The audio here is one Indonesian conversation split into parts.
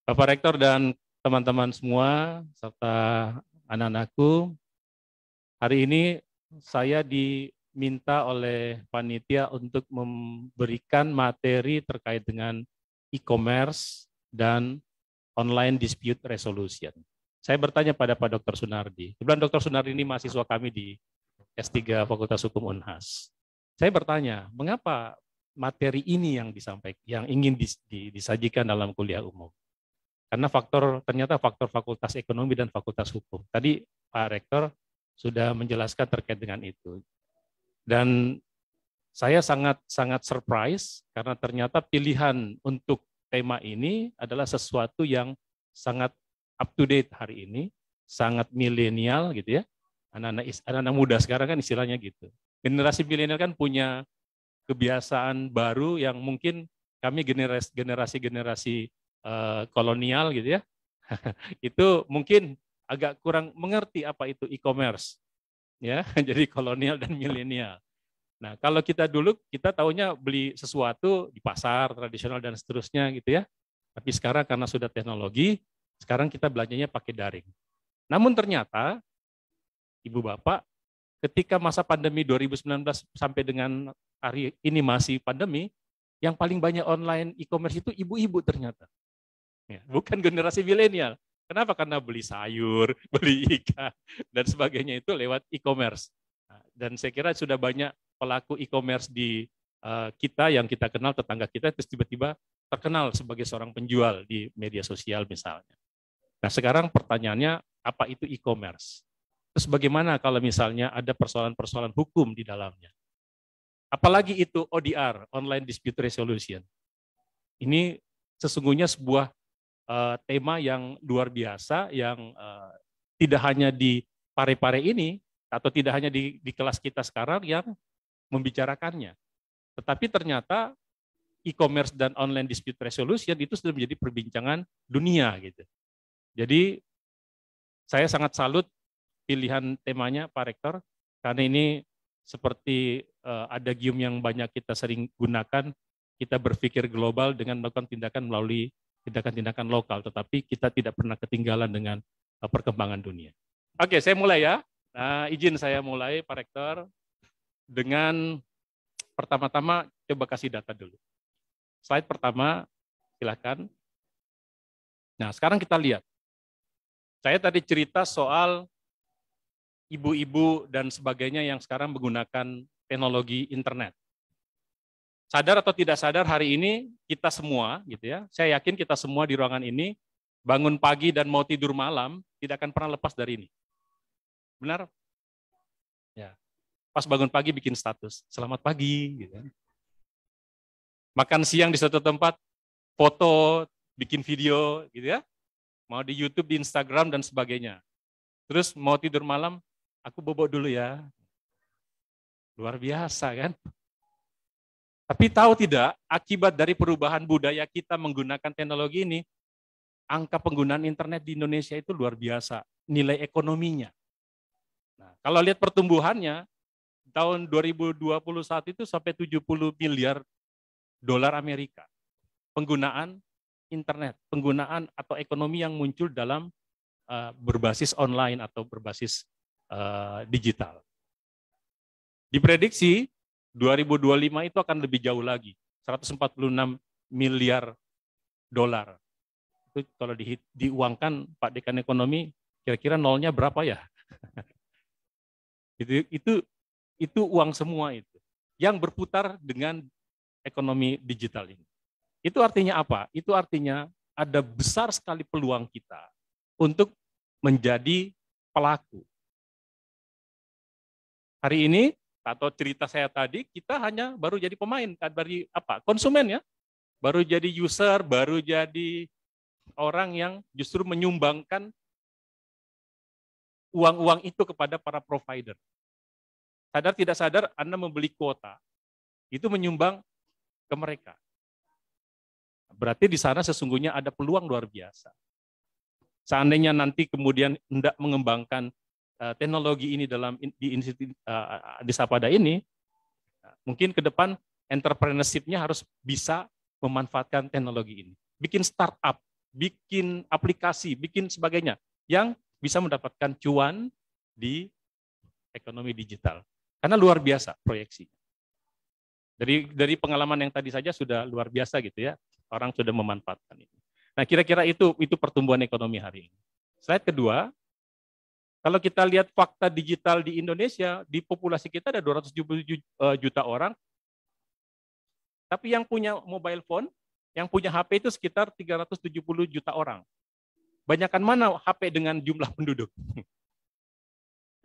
Bapak Rektor dan teman-teman semua, serta anak-anakku, hari ini saya diminta oleh panitia untuk memberikan materi terkait dengan e-commerce dan online dispute resolution. Saya bertanya pada Pak Dr. Sunardi. Kebetulan Dr. Sunardi ini mahasiswa kami di S3 Fakultas Hukum Unhas. Saya bertanya, mengapa materi ini yang disampaikan, yang ingin disajikan dalam kuliah umum? Karena ternyata faktor Fakultas Ekonomi dan Fakultas Hukum. Tadi Pak Rektor sudah menjelaskan terkait dengan itu. Dan saya sangat surprise karena ternyata pilihan untuk tema ini adalah sesuatu yang sangat up to date hari ini, sangat milenial gitu ya. Anak-anak muda sekarang kan istilahnya gitu. Generasi milenial kan punya kebiasaan baru yang mungkin kami generasi kolonial gitu ya, itu mungkin agak kurang mengerti apa itu e-commerce, ya. Jadi kolonial dan milenial. Nah, kalau kita dulu kita taunya beli sesuatu di pasar tradisional dan seterusnya gitu ya. Tapi sekarang karena sudah teknologi, sekarang kita belanjanya pakai daring. Namun ternyata Ibu Bapak, ketika masa pandemi 2019 sampai dengan hari ini masih pandemi, yang paling banyak online e-commerce itu ibu-ibu ternyata. Ya, bukan generasi milenial. Kenapa? Karena beli sayur, beli ikan, dan sebagainya itu lewat e-commerce. Nah, dan saya kira sudah banyak pelaku e-commerce di kita yang kita kenal, tetangga kita, terus tiba-tiba terkenal sebagai seorang penjual di media sosial misalnya. Nah sekarang pertanyaannya, apa itu e-commerce? Terus bagaimana kalau misalnya ada persoalan-persoalan hukum di dalamnya? Apalagi itu ODR, Online Dispute Resolution. Ini sesungguhnya sebuah tema yang luar biasa yang tidak hanya di Pare-Pare ini atau tidak hanya di kelas kita sekarang yang membicarakannya, tetapi ternyata e-commerce dan online dispute resolution itu sudah menjadi perbincangan dunia gitu. Jadi saya sangat salut pilihan temanya Pak Rektor karena ini seperti ada gium yang banyak kita sering gunakan, kita berpikir global dengan melakukan tindakan melalui tindakan-tindakan lokal, tetapi kita tidak pernah ketinggalan dengan perkembangan dunia. Oke, saya mulai ya. Nah, izin saya mulai, Pak Rektor, dengan pertama-tama coba kasih data dulu. Slide pertama, silakan. Nah, sekarang kita lihat. Saya tadi cerita soal ibu-ibu dan sebagainya yang sekarang menggunakan teknologi internet. Sadar atau tidak sadar hari ini kita semua gitu ya, saya yakin kita semua di ruangan ini bangun pagi dan mau tidur malam tidak akan pernah lepas dari ini. Benar? Ya. Pas bangun pagi bikin status, selamat pagi gitu. Makan siang di suatu tempat, foto, bikin video gitu ya. Mau di YouTube, di Instagram dan sebagainya. Terus mau tidur malam, aku bobo dulu ya. Luar biasa kan? Tapi tahu tidak, akibat dari perubahan budaya kita menggunakan teknologi ini, angka penggunaan internet di Indonesia itu luar biasa, nilai ekonominya. Nah, kalau lihat pertumbuhannya, tahun 2021 itu sampai 70 miliar dolar Amerika. Penggunaan internet, penggunaan atau ekonomi yang muncul dalam berbasis online atau berbasis digital. Diprediksi 2025 itu akan lebih jauh lagi, 146 miliar dolar. Itu kalau diuangkan Pak Dekan Ekonomi, kira-kira nolnya berapa ya? itu uang semua itu yang berputar dengan ekonomi digital ini. Itu artinya apa? Itu artinya ada besar sekali peluang kita untuk menjadi pelaku. Hari ini atau cerita saya tadi, kita hanya baru jadi pemain, dari apa? Konsumen ya, baru jadi user, baru jadi orang yang justru menyumbangkan uang-uang itu kepada para provider. Sadar tidak sadar, Anda membeli kuota, itu menyumbang ke mereka. Berarti di sana sesungguhnya ada peluang luar biasa. Seandainya nanti kemudian hendak mengembangkan teknologi ini di Institut Adisapada ini, mungkin ke depan entrepreneurship-nya harus bisa memanfaatkan teknologi ini. Bikin startup, bikin aplikasi, bikin sebagainya yang bisa mendapatkan cuan di ekonomi digital. Karena luar biasa proyeksi. Dari pengalaman yang tadi saja sudah luar biasa gitu ya. Orang sudah memanfaatkan itu. Nah, kira-kira itu pertumbuhan ekonomi hari ini. Slide kedua, kalau kita lihat fakta digital di Indonesia, di populasi kita ada 277 juta orang, tapi yang punya mobile phone, yang punya HP itu sekitar 370 juta orang. Banyakan mana HP dengan jumlah penduduk?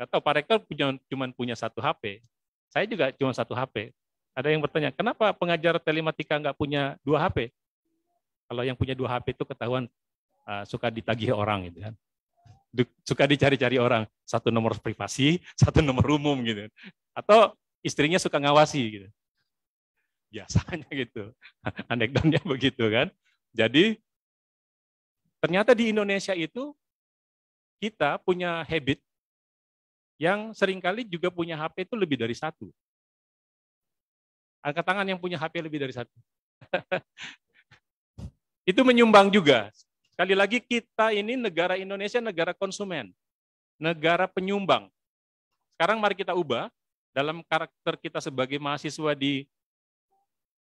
Nggak tahu, Pak Rektor cuma punya satu HP. Saya juga cuma satu HP. Ada yang bertanya, kenapa pengajar telematika nggak punya 2 HP? Kalau yang punya 2 HP itu ketahuan suka ditagih orang gitu kan. Suka dicari-cari orang, satu nomor privasi, satu nomor umum gitu. Atau istrinya suka ngawasi gitu. Biasanya gitu. Anekdotnya begitu kan. Jadi ternyata di Indonesia itu kita punya habit yang seringkali juga punya HP itu lebih dari satu. Angkat tangan yang punya HP lebih dari satu. Itu menyumbang juga. Sekali lagi kita ini negara Indonesia negara konsumen, negara penyumbang. Sekarang mari kita ubah dalam karakter kita sebagai mahasiswa di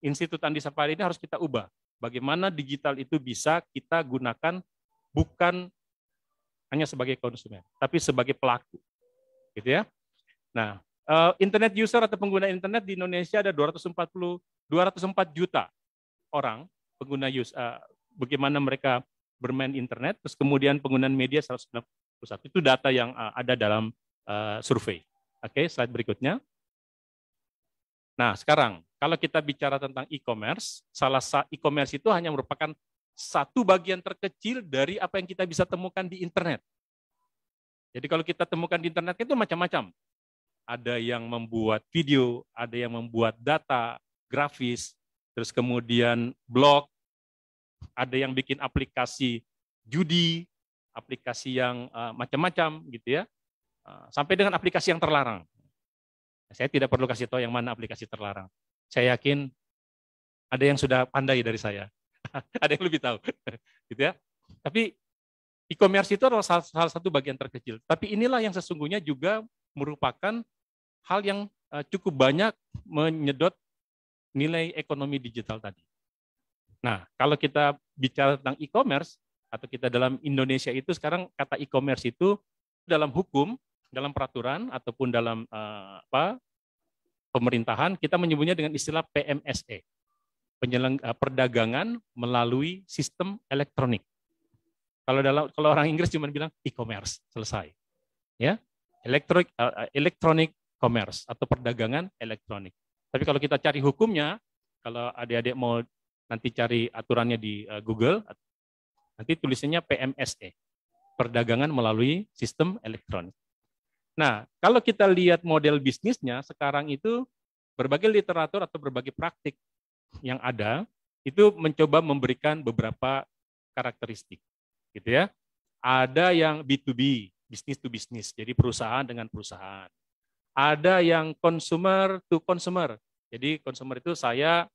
Institut Andi Sapardi ini harus kita ubah. Bagaimana digital itu bisa kita gunakan bukan hanya sebagai konsumen, tapi sebagai pelaku. Gitu ya. Nah, internet user atau pengguna internet di Indonesia ada 204 juta orang pengguna bagaimana mereka bermain internet, terus kemudian penggunaan media 191. Itu data yang ada dalam survei. Oke, slide berikutnya. Nah, sekarang kalau kita bicara tentang e-commerce, e-commerce itu hanya merupakan satu bagian terkecil dari apa yang kita bisa temukan di internet. Jadi kalau kita temukan di internet itu macam-macam. Ada yang membuat video, ada yang membuat data, grafis, terus kemudian blog, ada yang bikin aplikasi judi, aplikasi yang macam-macam gitu ya, sampai dengan aplikasi yang terlarang. Saya tidak perlu kasih tahu yang mana aplikasi terlarang. Saya yakin ada yang sudah pandai dari saya, ada yang lebih tahu, gitu ya. Tapi e-commerce itu adalah salah satu bagian terkecil. Tapi inilah yang sesungguhnya juga merupakan hal yang cukup banyak menyedot nilai ekonomi digital tadi. Nah, kalau kita bicara tentang e-commerce, atau kita dalam Indonesia itu sekarang kata e-commerce itu dalam hukum, dalam peraturan, ataupun dalam pemerintahan, kita menyebutnya dengan istilah PMSE, perdagangan melalui sistem elektronik. Kalau orang Inggris cuma bilang e-commerce, selesai. Ya, electronic commerce atau perdagangan elektronik. Tapi kalau kita cari hukumnya, kalau adik-adik mau nanti cari aturannya di Google, nanti tulisannya PMSE, perdagangan melalui sistem elektronik. Nah, kalau kita lihat model bisnisnya sekarang itu berbagai literatur atau berbagai praktik yang ada itu mencoba memberikan beberapa karakteristik, gitu ya. Ada yang B2B, business to business, jadi perusahaan dengan perusahaan. Ada yang consumer to consumer, jadi consumer itu saya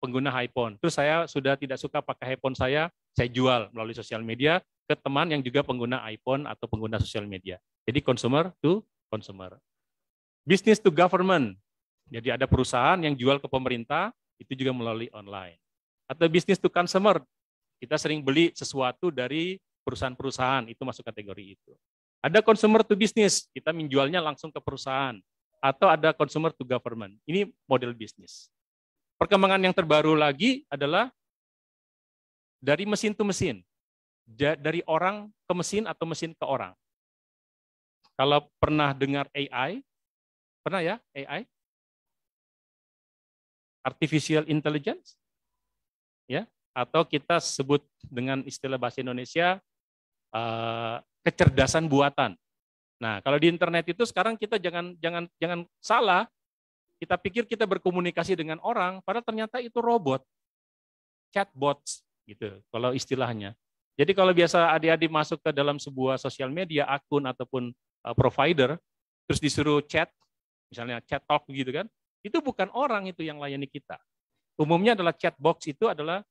pengguna iPhone, terus saya sudah tidak suka pakai iPhone saya jual melalui sosial media ke teman yang juga pengguna iPhone atau pengguna sosial media. Jadi consumer to consumer. Business to government, jadi ada perusahaan yang jual ke pemerintah, itu juga melalui online. Atau business to consumer, kita sering beli sesuatu dari perusahaan-perusahaan, itu masuk kategori itu. Ada consumer to business, kita menjualnya langsung ke perusahaan. Atau ada consumer to government, ini model bisnis. Perkembangan yang terbaru lagi adalah dari mesin to mesin, dari orang ke mesin atau mesin ke orang. Kalau pernah dengar AI, pernah ya AI? Artificial Intelligence, ya, atau kita sebut dengan istilah bahasa Indonesia kecerdasan buatan. Nah, kalau di internet itu sekarang kita jangan salah, kita pikir kita berkomunikasi dengan orang, padahal ternyata itu robot, chatbots, gitu, kalau istilahnya. Jadi kalau biasa adik-adik masuk ke dalam sebuah sosial media, akun ataupun provider, terus disuruh chat, misalnya chat talk gitu kan, itu bukan orang itu yang layani kita. Umumnya adalah chatbots itu adalah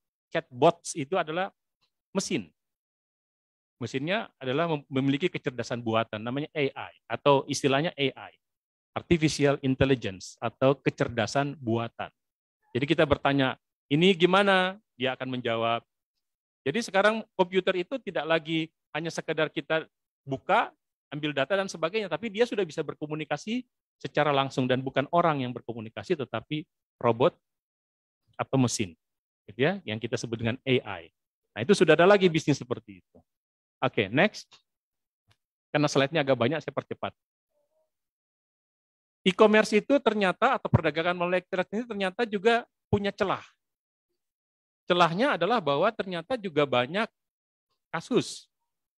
mesin. Mesinnya adalah memiliki kecerdasan buatan, namanya AI, atau istilahnya AI, Artificial Intelligence, atau kecerdasan buatan. Jadi kita bertanya, ini gimana? Dia akan menjawab. Jadi sekarang komputer itu tidak lagi hanya sekedar kita buka, ambil data dan sebagainya, tapi dia sudah bisa berkomunikasi secara langsung, dan bukan orang yang berkomunikasi, tetapi robot atau mesin, gitu ya, yang kita sebut dengan AI. Nah, itu sudah ada lagi bisnis seperti itu. Oke, next. Karena slide-nya agak banyak, saya percepat. E-commerce itu ternyata, atau perdagangan melalui elektronik ini ternyata juga punya celah. Celahnya adalah bahwa ternyata juga banyak kasus.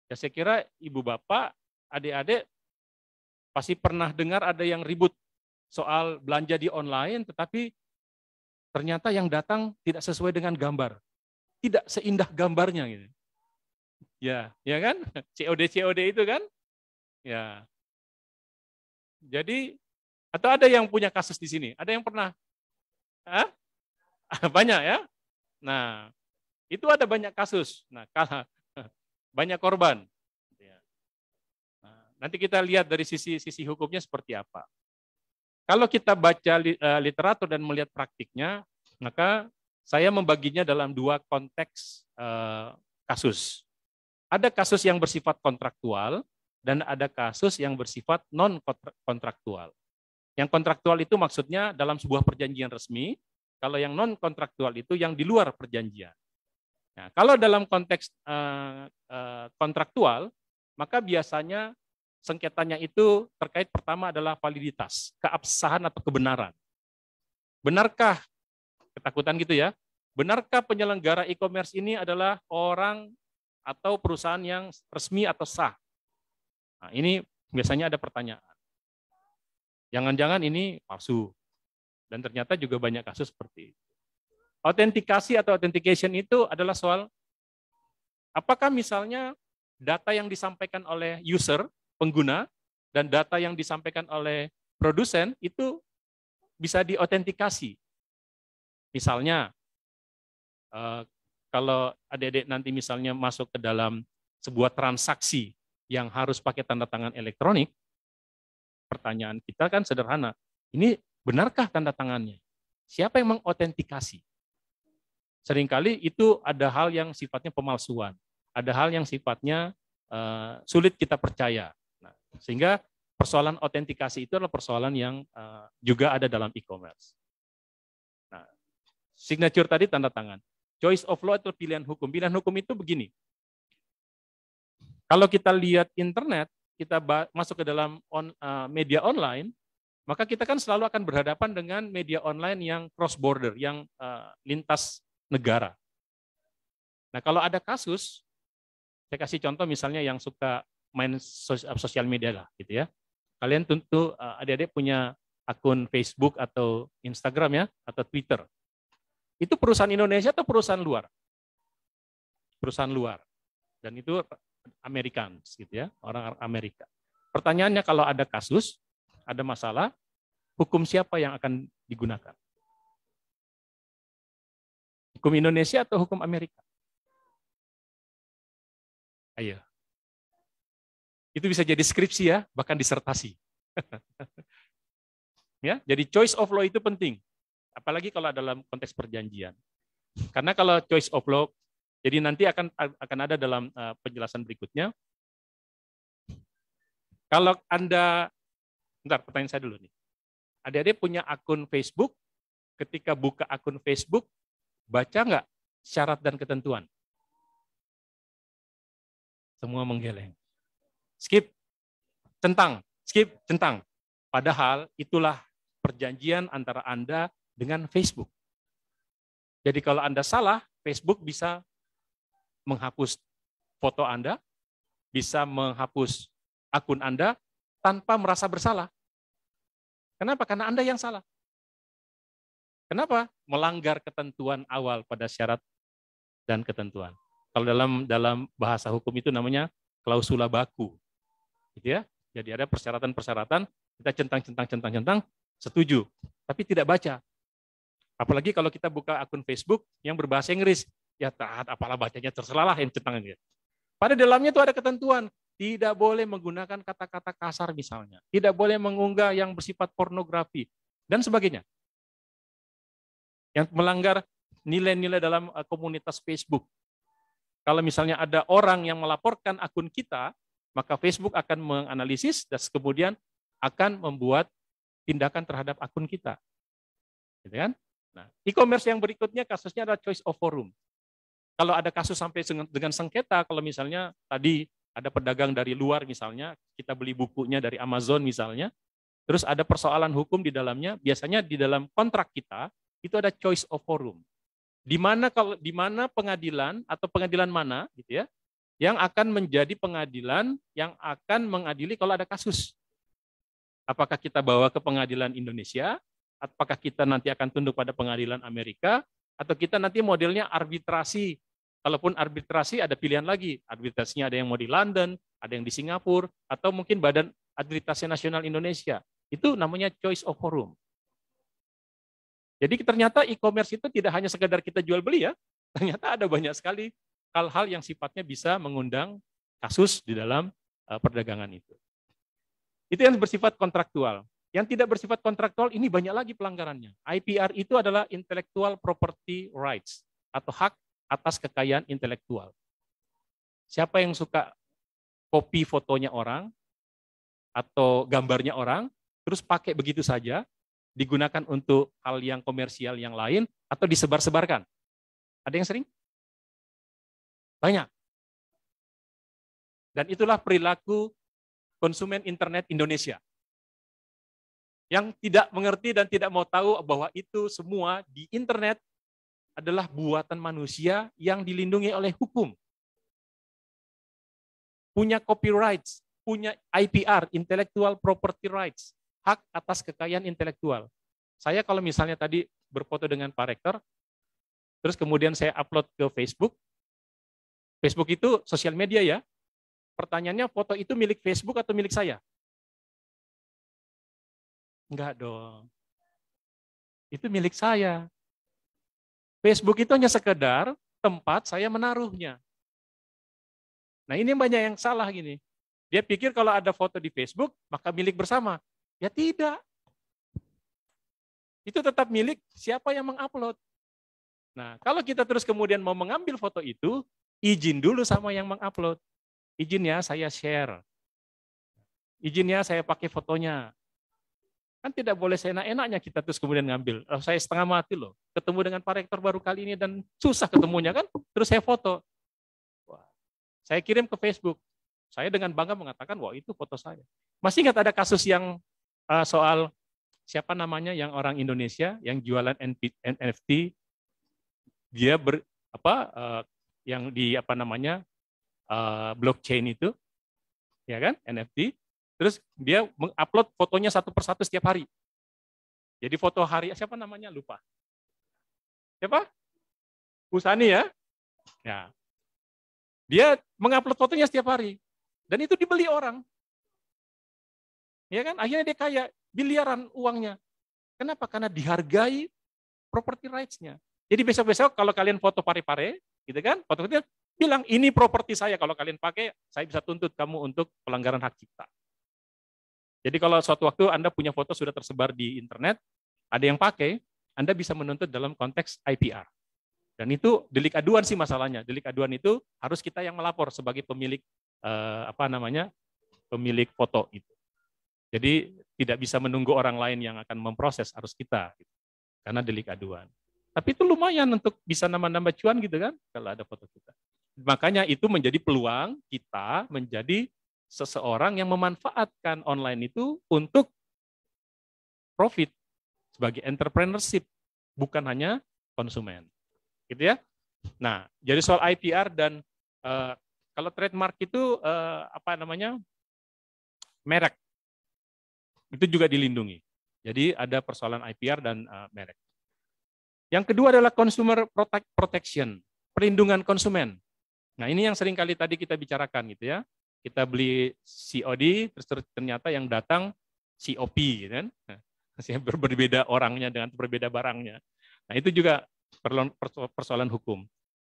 Ya, saya kira ibu bapak, adik-adik pasti pernah dengar ada yang ribut soal belanja di online, tetapi ternyata yang datang tidak sesuai dengan gambar. Tidak seindah gambarnya gitu. Ya kan? COD itu kan? Ya. Jadi, atau ada yang punya kasus di sini? Ada yang pernah? Hah? Banyak ya? Nah, itu ada banyak kasus. Nah, banyak korban. Nah, nanti kita lihat dari sisi hukumnya seperti apa. Kalau kita baca literatur dan melihat praktiknya, maka saya membaginya dalam dua konteks kasus. Ada kasus yang bersifat kontraktual dan ada kasus yang bersifat non-kontraktual. Yang kontraktual itu maksudnya dalam sebuah perjanjian resmi, kalau yang non-kontraktual itu yang di luar perjanjian. Nah, kalau dalam konteks kontraktual, maka biasanya sengketanya itu terkait pertama adalah validitas, keabsahan atau kebenaran. Benarkah, ketakutan gitu ya, benarkah penyelenggara e-commerce ini adalah orang atau perusahaan yang resmi atau sah? Nah, ini biasanya ada pertanyaan. Jangan-jangan ini palsu. Dan ternyata juga banyak kasus seperti itu. Autentikasi atau authentication itu adalah soal apakah misalnya data yang disampaikan oleh user, pengguna, dan data yang disampaikan oleh produsen itu bisa diautentikasi. Misalnya, kalau adik-adik nanti misalnya masuk ke dalam sebuah transaksi yang harus pakai tanda tangan elektronik, pertanyaan kita kan sederhana, ini benarkah tanda tangannya? Siapa yang mengautentikasi? Seringkali itu ada hal yang sifatnya pemalsuan, ada hal yang sifatnya sulit kita percaya. Nah, sehingga persoalan autentikasi itu adalah persoalan yang juga ada dalam e-commerce. Nah, signature tadi tanda tangan. Choice of law itu pilihan hukum. Pilihan hukum itu begini. Kalau kita lihat internet, kita masuk ke dalam media online, maka kita kan selalu akan berhadapan dengan media online yang cross border, yang lintas negara. Nah, kalau ada kasus, saya kasih contoh misalnya yang suka main sosial media lah, gitu ya. Kalian tentu adik-adik punya akun Facebook atau Instagram ya, atau Twitter. Itu perusahaan Indonesia atau perusahaan luar? Perusahaan luar. Dan itu Americans gitu ya, orang Amerika. Pertanyaannya kalau ada kasus, ada masalah, hukum siapa yang akan digunakan? Hukum Indonesia atau hukum Amerika? Ayo. Itu bisa jadi skripsi ya, bahkan disertasi. Ya, jadi choice of law itu penting. Apalagi kalau dalam konteks perjanjian. Karena kalau choice of law, jadi nanti akan ada dalam penjelasan berikutnya. Kalau Anda, bentar, pertanyaan saya dulu nih. Adik-adik punya akun Facebook, ketika buka akun Facebook, baca nggak syarat dan ketentuan? Semua menggeleng. Skip, centang, skip, centang. Padahal itulah perjanjian antara Anda dengan Facebook. Jadi kalau Anda salah, Facebook bisa menghapus foto Anda, bisa menghapus akun Anda tanpa merasa bersalah. Kenapa? Karena Anda yang salah. Kenapa? Melanggar ketentuan awal pada syarat dan ketentuan. Kalau dalam bahasa hukum itu namanya klausula baku. Gitu ya. Jadi ada persyaratan-persyaratan, kita centang, setuju, tapi tidak baca. Apalagi kalau kita buka akun Facebook yang berbahasa Inggris, Ya taat, apalah bacanya terserah lah yang tentang dia. Pada dalamnya itu ada ketentuan, tidak boleh menggunakan kata-kata kasar misalnya, tidak boleh mengunggah yang bersifat pornografi dan sebagainya. Yang melanggar nilai-nilai dalam komunitas Facebook. Kalau misalnya ada orang yang melaporkan akun kita, maka Facebook akan menganalisis dan kemudian akan membuat tindakan terhadap akun kita. Gitu kan? Nah, e-commerce yang berikutnya kasusnya adalah choice of forum. Kalau ada kasus sampai dengan sengketa, kalau misalnya tadi ada pedagang dari luar misalnya, kita beli bukunya dari Amazon misalnya, terus ada persoalan hukum di dalamnya, biasanya di dalam kontrak kita itu ada choice of forum. Di mana pengadilan atau pengadilan mana gitu ya, yang akan menjadi pengadilan yang akan mengadili kalau ada kasus. Apakah kita bawa ke pengadilan Indonesia, apakah kita nanti akan tunduk pada pengadilan Amerika, atau kita nanti modelnya arbitrasi. Kalaupun arbitrasi ada pilihan lagi. Arbitrasinya ada yang mau di London, ada yang di Singapura, atau mungkin Badan Arbitrasi Nasional Indonesia. Itu namanya choice of forum. Jadi ternyata e-commerce itu tidak hanya sekedar kita jual beli ya. Ternyata ada banyak sekali hal-hal yang sifatnya bisa mengundang kasus di dalam perdagangan itu. Itu yang bersifat kontraktual. Yang tidak bersifat kontraktual ini banyak lagi pelanggarannya. IPR itu adalah intellectual property rights atau hak atas kekayaan intelektual. Siapa yang suka copy fotonya orang atau gambarnya orang, terus pakai begitu saja, digunakan untuk hal yang komersial yang lain, atau disebar-sebarkan? Ada yang sering? Banyak. Dan itulah perilaku konsumen internet Indonesia. Yang tidak mengerti dan tidak mau tahu bahwa itu semua di internet adalah buatan manusia yang dilindungi oleh hukum. Punya copyright, punya IPR, intellectual property rights, hak atas kekayaan intelektual. Saya kalau misalnya tadi berfoto dengan Pak Rektor, terus kemudian saya upload ke Facebook. Facebook itu sosial media ya. Pertanyaannya, foto itu milik Facebook atau milik saya? Enggak dong. Itu milik saya. Facebook itu hanya sekedar tempat saya menaruhnya. Nah ini banyak yang salah gini. Dia pikir kalau ada foto di Facebook, maka milik bersama. Ya tidak. Itu tetap milik siapa yang mengupload. Nah kalau kita terus kemudian mau mengambil foto itu, izin dulu sama yang mengupload. Izin ya saya share. Izin ya saya pakai fotonya. Kan tidak boleh seenak-enaknya kita terus kemudian ngambil. Oh, saya setengah mati loh. Ketemu dengan Pak Rektor baru kali ini dan susah ketemunya kan. Terus saya foto. Wah, saya kirim ke Facebook. Saya dengan bangga mengatakan, wah itu foto saya. Masih ingat ada kasus yang soal siapa namanya yang orang Indonesia yang jualan NFT, dia yang di blockchain itu, ya kan NFT. Terus dia mengupload fotonya satu persatu setiap hari. Jadi foto hari, siapa namanya? Lupa. Siapa? Usani ya? Ya. Dia mengupload fotonya setiap hari. Dan itu dibeli orang. Ya kan? Akhirnya dia kaya, biliaran uangnya. Kenapa? Karena dihargai property rights-nya. Jadi besok-besok kalau kalian foto pare-pare, gitu kan? Foto itu bilang, ini properti saya. Kalau kalian pakai, saya bisa tuntut kamu untuk pelanggaran hak cipta. Jadi kalau suatu waktu Anda punya foto sudah tersebar di internet, ada yang pakai, Anda bisa menuntut dalam konteks IPR. Dan itu delik aduan sih masalahnya. Delik aduan itu harus kita yang melapor sebagai pemilik pemilik foto itu. Jadi tidak bisa menunggu orang lain yang akan memproses, harus kita. Gitu. Karena delik aduan. Tapi itu lumayan untuk bisa nambah-nambah cuan gitu kan, kalau ada foto kita. Makanya itu menjadi peluang kita menjadi seseorang yang memanfaatkan online itu untuk profit sebagai entrepreneurship, bukan hanya konsumen, gitu ya. Nah, jadi soal IPR dan kalau trademark itu merek itu juga dilindungi. Jadi ada persoalan IPR dan merek. Yang kedua adalah consumer protection, perlindungan konsumen. Nah, ini yang sering kali tadi kita bicarakan gitu ya. Kita beli COD, terus ternyata yang datang COP, gitu kan? Berbeda orangnya dengan berbeda barangnya. Nah itu juga persoalan hukum.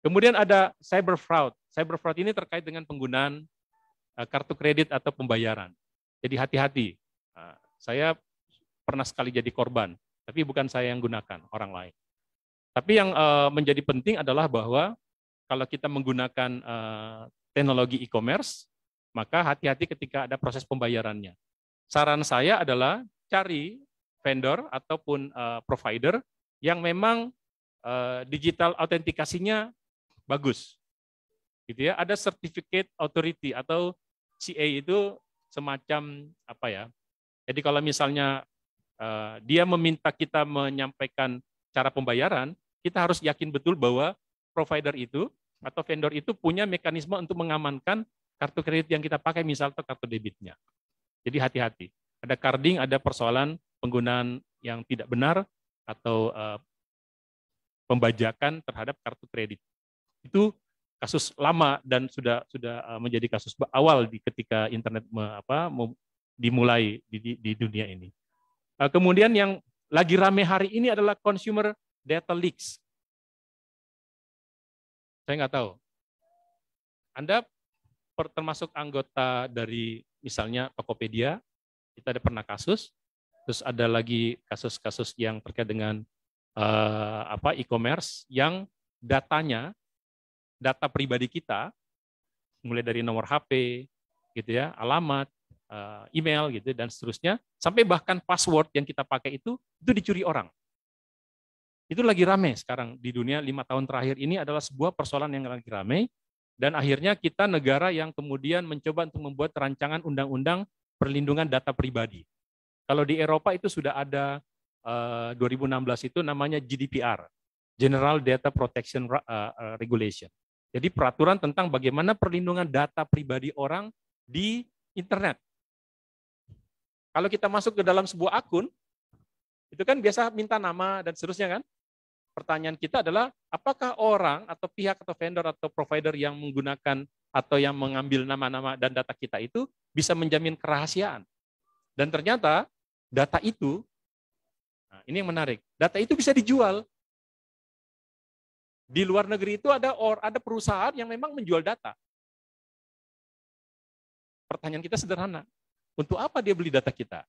Kemudian ada cyber fraud. Cyber fraud ini terkait dengan penggunaan kartu kredit atau pembayaran. Jadi hati-hati. Saya pernah sekali jadi korban, tapi bukan saya yang gunakan, orang lain. Tapi yang menjadi penting adalah bahwa kalau kita menggunakan teknologi e-commerce, maka hati-hati ketika ada proses pembayarannya. Saran saya adalah cari vendor ataupun provider yang memang digital autentikasinya bagus. Gitu ya, ada certificate authority atau CA itu semacam apa ya? Jadi kalau misalnya dia meminta kita menyampaikan cara pembayaran, kita harus yakin betul bahwa provider itu atau vendor itu punya mekanisme untuk mengamankan kartu kredit yang kita pakai, misal atau kartu debitnya. Jadi hati-hati. Ada carding, ada persoalan penggunaan yang tidak benar atau pembajakan terhadap kartu kredit. Itu kasus lama dan sudah menjadi kasus awal ketika internet dimulai di dunia ini. Kemudian yang lagi rame hari ini adalah consumer data leaks. Saya nggak tahu. Anda termasuk anggota dari misalnya Tokopedia, kita ada pernah kasus, terus ada lagi kasus-kasus yang terkait dengan e-commerce yang data pribadi kita, mulai dari nomor HP, gitu ya, alamat, email, gitu dan seterusnya, sampai bahkan password yang kita pakai itu dicuri orang. Itu lagi rame sekarang di dunia 5 tahun terakhir ini adalah sebuah persoalan yang lagi rame, dan akhirnya kita negara yang kemudian mencoba untuk membuat rancangan undang-undang perlindungan data pribadi. Kalau di Eropa itu sudah ada 2016 itu namanya GDPR, General Data Protection Regulation. Jadi peraturan tentang bagaimana perlindungan data pribadi orang di internet. Kalau kita masuk ke dalam sebuah akun, itu kan biasa minta nama dan seterusnya kan? Pertanyaan kita adalah, apakah orang atau pihak atau vendor atau provider yang menggunakan atau yang mengambil nama-nama dan data kita itu bisa menjamin kerahasiaan? Dan ternyata data itu, nah ini yang menarik, data itu bisa dijual. Di luar negeri itu ada perusahaan yang memang menjual data. Pertanyaan kita sederhana, untuk apa dia beli data kita?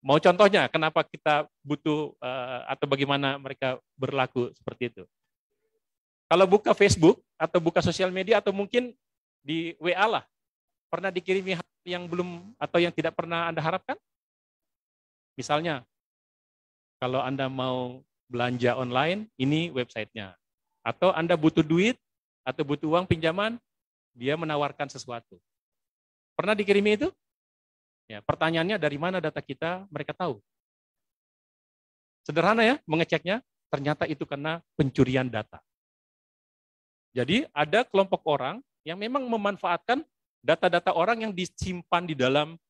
Mau contohnya, kenapa kita butuh atau bagaimana mereka berlaku seperti itu? Kalau buka Facebook atau buka sosial media atau mungkin di WA lah, pernah dikirimi hal yang belum atau yang tidak pernah Anda harapkan? Misalnya, kalau Anda mau belanja online, ini websitenya. Atau Anda butuh duit atau butuh uang pinjaman, dia menawarkan sesuatu. Pernah dikirimi itu? Ya, pertanyaannya dari mana data kita mereka tahu? Sederhana ya mengeceknya, ternyata itu karena pencurian data. Jadi ada kelompok orang yang memang memanfaatkan data-data orang yang disimpan di dalam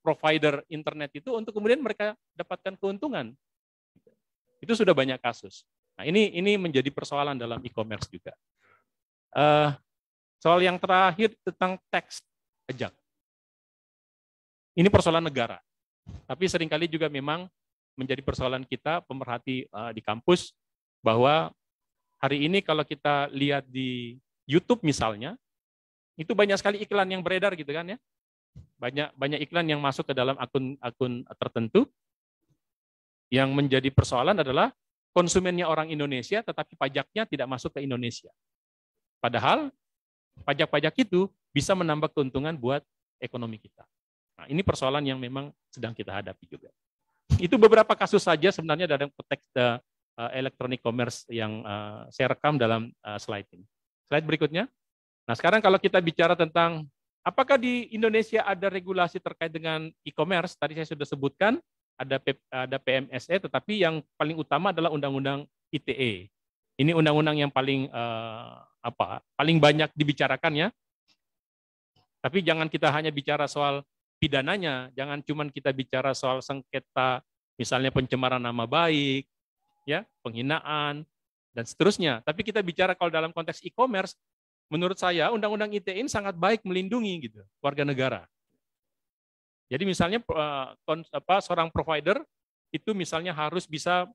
provider internet itu untuk kemudian mereka dapatkan keuntungan. Itu sudah banyak kasus. Nah ini menjadi persoalan dalam e-commerce juga. Soal yang terakhir tentang tax pajak. Ini persoalan negara, tapi seringkali juga memang menjadi persoalan kita pemerhati di kampus, bahwa hari ini kalau kita lihat di YouTube misalnya, itu banyak sekali iklan yang beredar gitu kan ya, banyak iklan yang masuk ke dalam akun tertentu, yang menjadi persoalan adalah konsumennya orang Indonesia, tetapi pajaknya tidak masuk ke Indonesia. Padahal pajak-pajak itu bisa menambah keuntungan buat ekonomi kita. Nah, ini persoalan yang memang sedang kita hadapi juga. Itu beberapa kasus saja sebenarnya dalam konteks electronic commerce yang saya rekam dalam slide ini. Slide berikutnya. Nah, sekarang kalau kita bicara tentang apakah di Indonesia ada regulasi terkait dengan e-commerce, tadi saya sudah sebutkan ada PMSE, tetapi yang paling utama adalah Undang-Undang ITE. Ini undang-undang yang paling paling banyak dibicarakan ya. Tapi jangan kita hanya bicara soal pidananya, jangan cuma kita bicara soal sengketa, misalnya pencemaran nama baik, ya, penghinaan, dan seterusnya. Tapi kita bicara kalau dalam konteks e-commerce, menurut saya Undang-Undang ITE ini sangat baik melindungi gitu warga negara. Jadi misalnya seorang provider itu misalnya harus bisa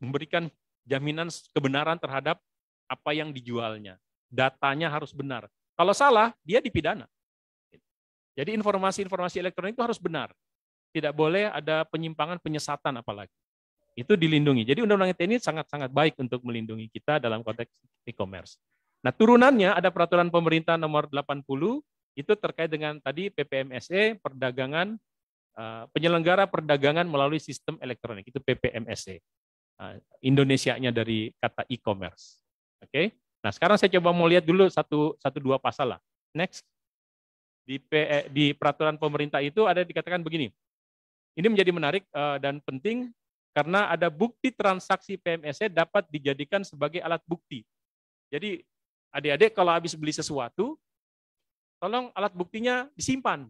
memberikan jaminan kebenaran terhadap apa yang dijualnya. Datanya harus benar. Kalau salah, dia dipidana. Jadi informasi-informasi elektronik itu harus benar. Tidak boleh ada penyimpangan, penyesatan apalagi. Itu dilindungi. Jadi Undang-Undang ITE ini sangat-sangat baik untuk melindungi kita dalam konteks e-commerce. Nah, turunannya ada peraturan pemerintah nomor 80, itu terkait dengan tadi PPMSE, perdagangan, penyelenggara perdagangan melalui sistem elektronik, itu PPMSE. Indonesianya dari kata e-commerce. Oke. Nah, sekarang saya coba mau lihat dulu satu dua pasal lah. Next. Di peraturan pemerintah itu ada dikatakan begini. Ini menjadi menarik dan penting karena ada bukti transaksi PMSE dapat dijadikan sebagai alat bukti. Jadi adik-adik kalau habis beli sesuatu, tolong alat buktinya disimpan.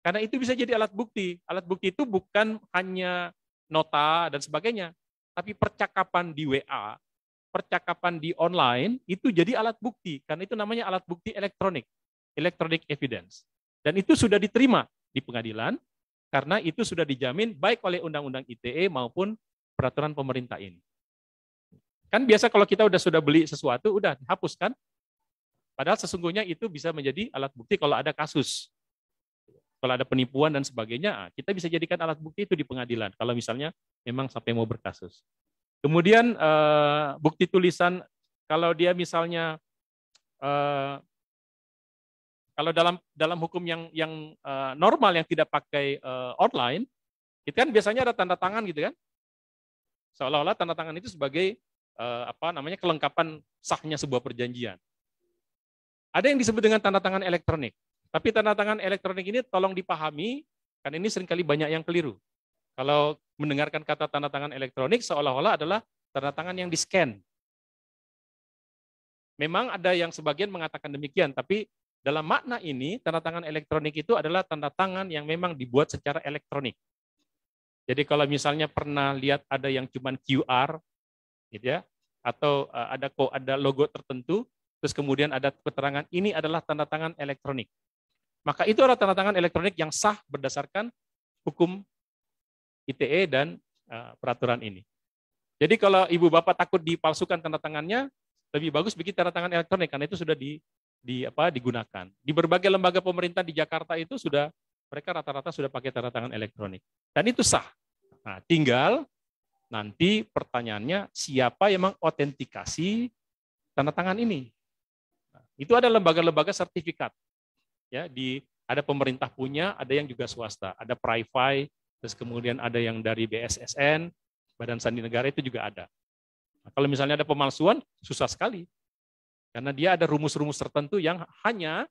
Karena itu bisa jadi alat bukti. Alat bukti itu bukan hanya nota dan sebagainya, tapi percakapan di WA, percakapan di online, itu jadi alat bukti. Karena itu namanya alat bukti elektronik. Electronic evidence. Dan itu sudah diterima di pengadilan karena itu sudah dijamin baik oleh Undang-Undang ITE maupun peraturan pemerintah ini. Kan biasa kalau kita sudah beli sesuatu, udah dihapuskan. Padahal sesungguhnya itu bisa menjadi alat bukti kalau ada kasus. Kalau ada penipuan dan sebagainya, kita bisa jadikan alat bukti itu di pengadilan. Kalau misalnya memang sampai mau berkasus. Kemudian bukti tulisan, kalau dia misalnya kalau dalam hukum yang normal yang tidak pakai online, itu kan biasanya ada tanda tangan gitu kan, seolah-olah tanda tangan itu sebagai kelengkapan sahnya sebuah perjanjian. Ada yang disebut dengan tanda tangan elektronik, tapi tanda tangan elektronik ini tolong dipahami, karena ini seringkali banyak yang keliru. Kalau mendengarkan kata tanda tangan elektronik, seolah-olah adalah tanda tangan yang di-scan. Memang ada yang sebagian mengatakan demikian, tapi dalam makna ini, tanda tangan elektronik itu adalah tanda tangan yang memang dibuat secara elektronik. Jadi kalau misalnya pernah lihat ada yang cuma QR, gitu ya, atau ada logo tertentu, terus kemudian ada keterangan ini adalah tanda tangan elektronik. Maka itu adalah tanda tangan elektronik yang sah berdasarkan hukum ITE dan peraturan ini. Jadi kalau ibu bapak takut dipalsukan tanda tangannya, lebih bagus bikin tanda tangan elektronik karena itu sudah digunakan. Di berbagai lembaga pemerintah di Jakarta itu mereka rata-rata sudah pakai tanda tangan elektronik. Dan itu sah. Nah, tinggal nanti pertanyaannya siapa yang mengautentikasi tanda tangan ini? Nah, itu ada lembaga-lembaga sertifikat. Ya, ada pemerintah punya, ada yang juga swasta, ada Pri-Fi, terus kemudian ada yang dari BSSN, Badan Sandi Negara itu juga ada. Nah, kalau misalnya ada pemalsuan, susah sekali. Karena dia ada rumus-rumus tertentu yang hanya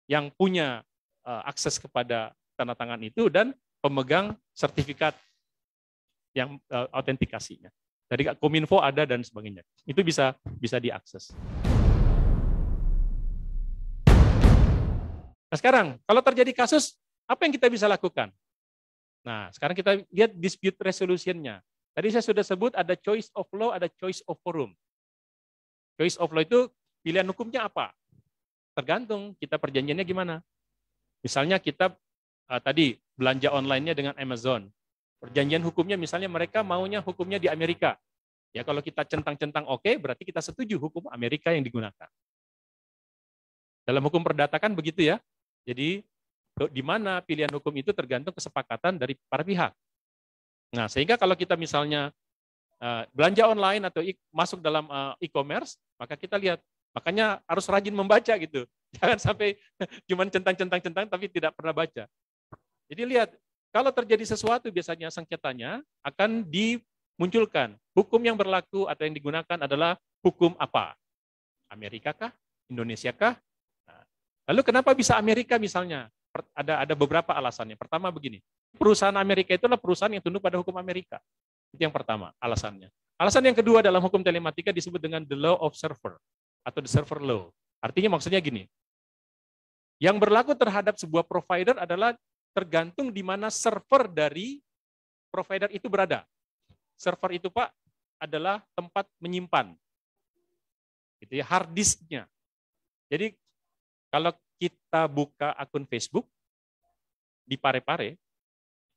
yang punya akses kepada tanda tangan itu dan pemegang sertifikat yang autentikasinya. Dari Kominfo ada dan sebagainya. Itu bisa diakses. Nah sekarang, kalau terjadi kasus, apa yang kita bisa lakukan? Nah, sekarang kita lihat dispute resolution-nya. Tadi saya sudah sebut ada choice of law, ada choice of forum. Choice of law itu pilihan hukumnya apa? Tergantung kita perjanjiannya gimana. Misalnya kita tadi belanja online-nya dengan Amazon. Perjanjian hukumnya misalnya mereka maunya hukumnya di Amerika. Ya kalau kita centang-centang oke, berarti kita setuju hukum Amerika yang digunakan. Dalam hukum perdata kan begitu ya. Jadi di mana pilihan hukum itu tergantung kesepakatan dari para pihak. Nah, sehingga kalau kita misalnya belanja online atau masuk dalam e-commerce, maka kita lihat. Makanya harus rajin membaca gitu. Jangan sampai cuma centang-centang tapi tidak pernah baca. Jadi lihat, kalau terjadi sesuatu biasanya sengketanya akan dimunculkan. Hukum yang berlaku atau yang digunakan adalah hukum apa? Amerika kah? Indonesia kah? Nah, lalu kenapa bisa Amerika misalnya? Ada beberapa alasannya. Pertama begini, perusahaan Amerika itu adalah perusahaan yang tunduk pada hukum Amerika. Itu yang pertama alasannya. Alasan yang kedua dalam hukum telematika disebut dengan the law of server atau the server law. Artinya maksudnya gini, yang berlaku terhadap sebuah provider adalah tergantung di mana server dari provider itu berada. Server itu Pak adalah tempat menyimpan, gitu ya, hard disknya. Jadi kalau kita buka akun Facebook di Parepare,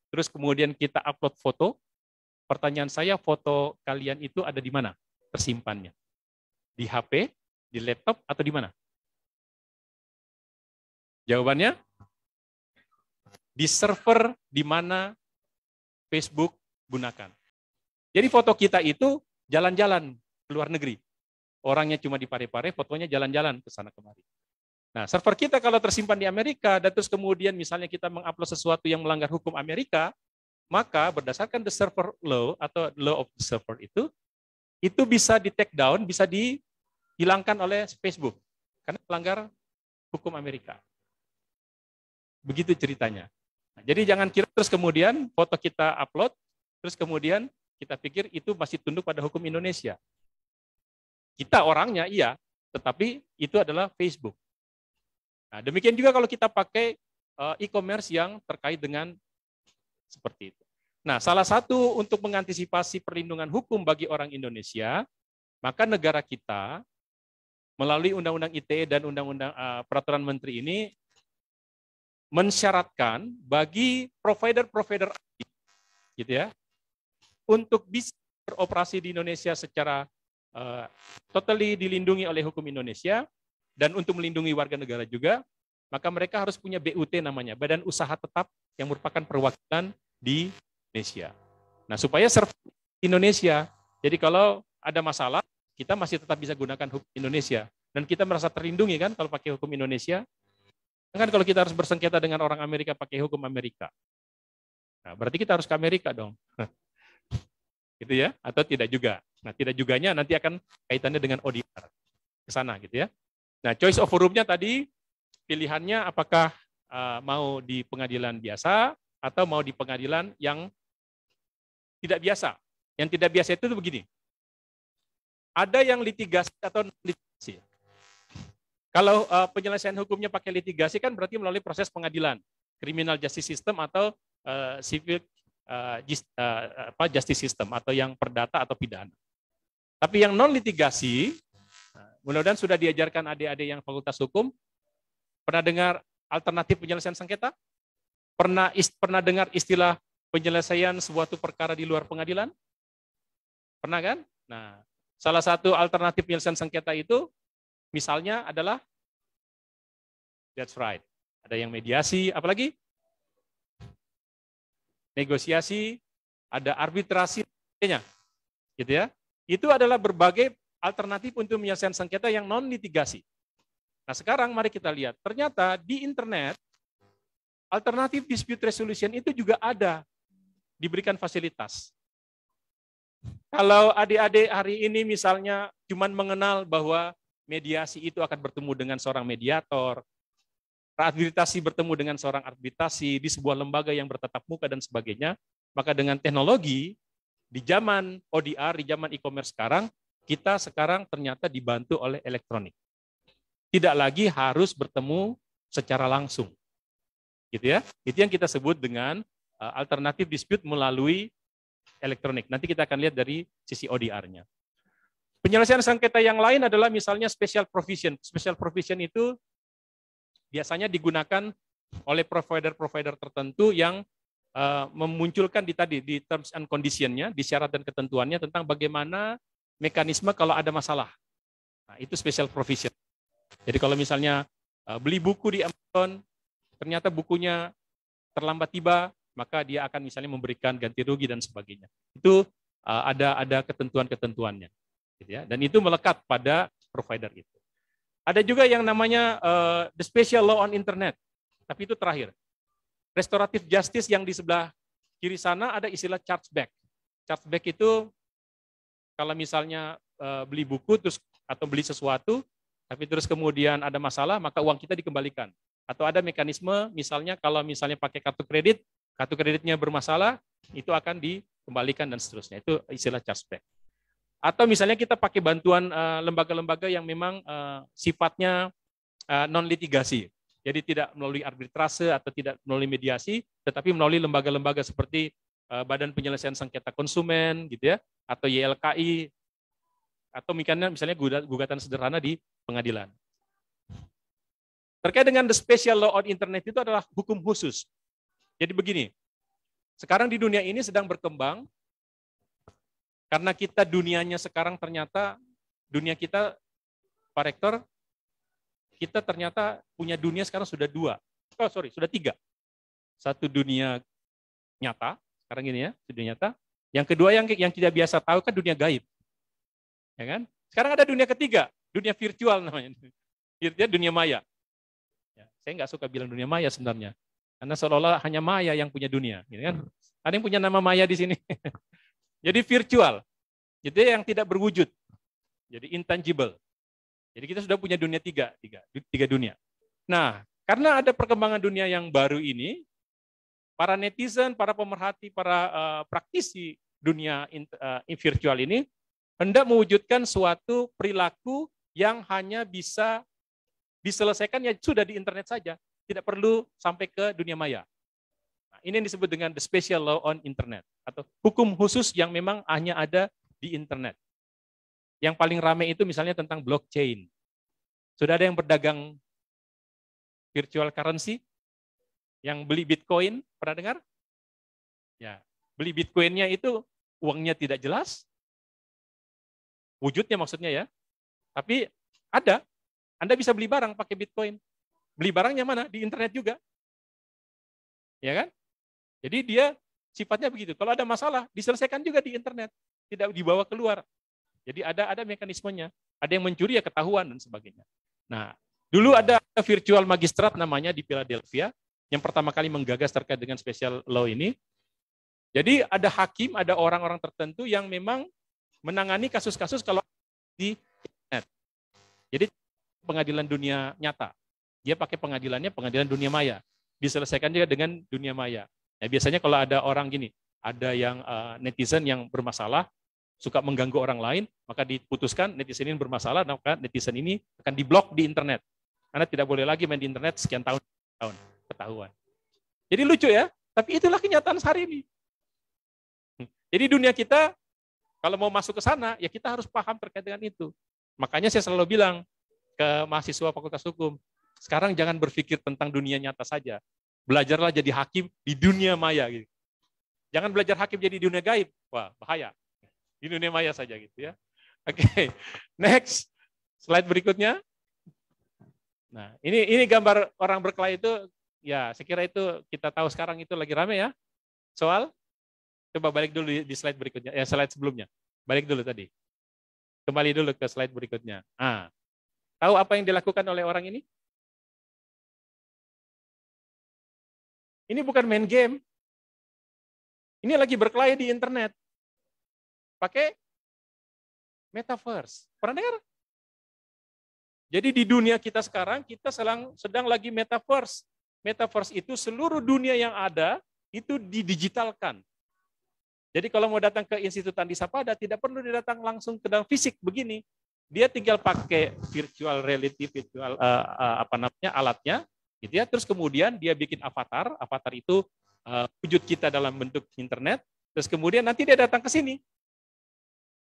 terus kemudian kita upload foto, Pertanyaan saya, foto kalian itu ada di mana tersimpannya? Di HP, di laptop, atau di mana? Jawabannya, di server di mana Facebook gunakan. Jadi foto kita itu jalan-jalan ke luar negeri. Orangnya cuma di Parepare, fotonya jalan-jalan ke sana kemari. Nah, server kita kalau tersimpan di Amerika, dan terus kemudian misalnya kita mengupload sesuatu yang melanggar hukum Amerika, maka berdasarkan the server law atau law of the server itu bisa di take down, bisa dihilangkan oleh Facebook karena melanggar hukum Amerika. Begitu ceritanya. Nah, jadi jangan kira terus kemudian foto kita upload, terus kemudian kita pikir itu masih tunduk pada hukum Indonesia. Kita orangnya iya, tetapi itu adalah Facebook. Nah, demikian juga kalau kita pakai e-commerce yang terkait dengan seperti itu. Nah, salah satu untuk mengantisipasi perlindungan hukum bagi orang Indonesia, maka negara kita melalui Undang-Undang ITE dan Undang-Undang Peraturan Menteri ini mensyaratkan bagi provider-provider gitu ya, untuk bisa beroperasi di Indonesia secara totally dilindungi oleh hukum Indonesia dan untuk melindungi warga negara juga, maka mereka harus punya BUT namanya, Badan Usaha Tetap yang merupakan perwakilan di Indonesia. Nah, supaya server Indonesia, jadi kalau ada masalah, kita masih tetap bisa gunakan hukum Indonesia. Dan kita merasa terlindungi kan kalau pakai hukum Indonesia. Kan kalau kita harus bersengketa dengan orang Amerika pakai hukum Amerika. Nah, berarti kita harus ke Amerika dong. Gitu ya, atau tidak juga. Nah, tidak juganya nanti akan kaitannya dengan ODR. Ke sana gitu ya. Nah, choice of forum-nya tadi pilihannya apakah mau di pengadilan biasa atau mau di pengadilan yang tidak biasa. Yang tidak biasa itu begini. Ada yang litigasi atau litigasi. Kalau penyelesaian hukumnya pakai litigasi kan berarti melalui proses pengadilan, criminal justice system atau civil justice system atau yang perdata atau pidana. Tapi yang non litigasi, mudah-mudahan sudah diajarkan adik-adik yang fakultas hukum, pernah dengar alternatif penyelesaian sengketa? Pernah dengar istilah penyelesaian suatu perkara di luar pengadilan? Pernah kan? Nah, salah satu alternatif penyelesaian sengketa itu misalnya adalah, that's right, ada yang mediasi, apalagi? Negosiasi, ada arbitrasi, gitu ya. Itu adalah berbagai alternatif untuk menyelesaikan sengketa yang non-litigasi. Nah sekarang mari kita lihat, ternyata di internet, alternatif dispute resolution itu juga ada, diberikan fasilitas. Kalau adik-adik hari ini misalnya cuman mengenal bahwa mediasi itu akan bertemu dengan seorang mediator, arbitrasi bertemu dengan seorang arbitrasi di sebuah lembaga yang bertatap muka dan sebagainya, maka dengan teknologi di zaman ODR, di zaman e-commerce sekarang, kita sekarang ternyata dibantu oleh elektronik. Tidak lagi harus bertemu secara langsung. Gitu ya. Itu yang kita sebut dengan alternatif dispute melalui elektronik. Nanti kita akan lihat dari sisi ODR-nya. Penyelesaian sengketa yang lain adalah misalnya special provision. Special provision itu biasanya digunakan oleh provider-provider tertentu yang memunculkan di terms and condition-nya, di syarat dan ketentuannya tentang bagaimana mekanisme kalau ada masalah. Nah, itu special provision. Jadi kalau misalnya beli buku di Amazon, ternyata bukunya terlambat tiba, maka dia akan misalnya memberikan ganti rugi dan sebagainya. Itu ada ketentuan-ketentuannya. Gitu ya. Dan itu melekat pada provider itu. Ada juga yang namanya the special law on internet, tapi itu terakhir. Restoratif justice yang di sebelah kiri sana ada istilah chargeback. Chargeback itu kalau misalnya beli buku terus atau beli sesuatu, tapi terus kemudian ada masalah, maka uang kita dikembalikan. Atau ada mekanisme, misalnya kalau misalnya pakai kartu kreditnya bermasalah, itu akan dikembalikan dan seterusnya. Itu istilah chargeback. Atau misalnya kita pakai bantuan lembaga-lembaga yang memang sifatnya non-litigasi. Jadi tidak melalui arbitrase atau tidak melalui mediasi, tetapi melalui lembaga-lembaga seperti Badan Penyelesaian Sengketa Konsumen, gitu ya, atau YLKI, atau misalnya gugatan sederhana di pengadilan. Terkait dengan the special law on internet itu adalah hukum khusus. Jadi begini, sekarang di dunia ini sedang berkembang Karena kita dunianya sekarang ternyata, dunia kita, Pak Rektor, kita ternyata punya dunia sekarang sudah sudah 3. Satu dunia nyata, sekarang gini ya, dunia nyata. Yang kedua yang kita biasa tahu kan dunia gaib. Ya kan? Sekarang ada dunia ketiga, dunia virtual namanya. Dunia maya. Ya, saya nggak suka bilang dunia maya sebenarnya. Karena seolah-olah hanya maya yang punya dunia. Gitu kan? Ada yang punya nama maya di sini. Jadi virtual. Jadi yang tidak berwujud. Jadi intangible. Jadi kita sudah punya dunia tiga dunia. Nah, karena ada perkembangan dunia yang baru ini, para netizen, para pemerhati, para praktisi dunia virtual ini hendak mewujudkan suatu perilaku yang hanya bisa diselesaikan ya sudah di internet saja, tidak perlu sampai ke dunia maya. Nah, ini yang disebut dengan the special law on internet atau hukum khusus yang memang hanya ada di internet. Yang paling ramai itu misalnya tentang blockchain. Sudah ada yang berdagang virtual currency, yang beli Bitcoin, pernah dengar? Ya, beli Bitcoinnya itu uangnya tidak jelas, wujudnya maksudnya ya, tapi ada. Anda bisa beli barang pakai Bitcoin. Beli barangnya mana? Di internet juga. Ya kan? Jadi dia sifatnya begitu. Kalau ada masalah, diselesaikan juga di internet. Tidak dibawa keluar. Jadi ada mekanismenya. Ada yang mencuri ya ketahuan dan sebagainya. Nah, dulu ada virtual magistrat namanya di Philadelphia yang pertama kali menggagas terkait dengan special law ini. Jadi ada hakim, ada orang-orang tertentu yang memang menangani kasus-kasus kalau di internet. Jadi pengadilan dunia nyata. Dia pakai pengadilan dunia maya. Diselesaikan juga dengan dunia maya. Nah, biasanya kalau ada orang gini, ada yang netizen yang bermasalah, suka mengganggu orang lain, maka diputuskan netizen ini bermasalah, maka netizen ini akan diblok di internet. Karena tidak boleh lagi main di internet sekian tahun ketahuan. Jadi lucu ya, tapi itulah kenyataan hari ini. Jadi dunia kita, kalau mau masuk ke sana, ya kita harus paham terkait dengan itu. Makanya saya selalu bilang ke mahasiswa Fakultas Hukum, sekarang jangan berpikir tentang dunia nyata saja. Belajarlah jadi hakim di dunia maya. Gitu. Jangan belajar hakim jadi dunia gaib. Wah, bahaya. Di dunia maya saja gitu ya. Oke, next. Slide berikutnya. Nah, ini gambar orang berkelahi itu, ya saya kira itu kita tahu sekarang itu lagi rame ya. Soal? Coba balik dulu di slide berikutnya, ya slide sebelumnya. Balik dulu tadi. Kembali dulu ke slide berikutnya. Ah, tahu apa yang dilakukan oleh orang ini? Ini bukan main game. Ini lagi berkelahi di internet. Pakai metaverse. Pernah dengar? Jadi di dunia kita sekarang, kita sedang lagi metaverse. Metaverse itu seluruh dunia yang ada, itu didigitalkan. Jadi kalau mau datang ke Institut Andi Sapada, tidak perlu datang langsung ke dalam fisik begini. Dia tinggal pakai virtual reality, virtual alatnya, gitu ya. Terus kemudian dia bikin avatar. Avatar itu wujud kita dalam bentuk internet. Terus kemudian nanti dia datang ke sini.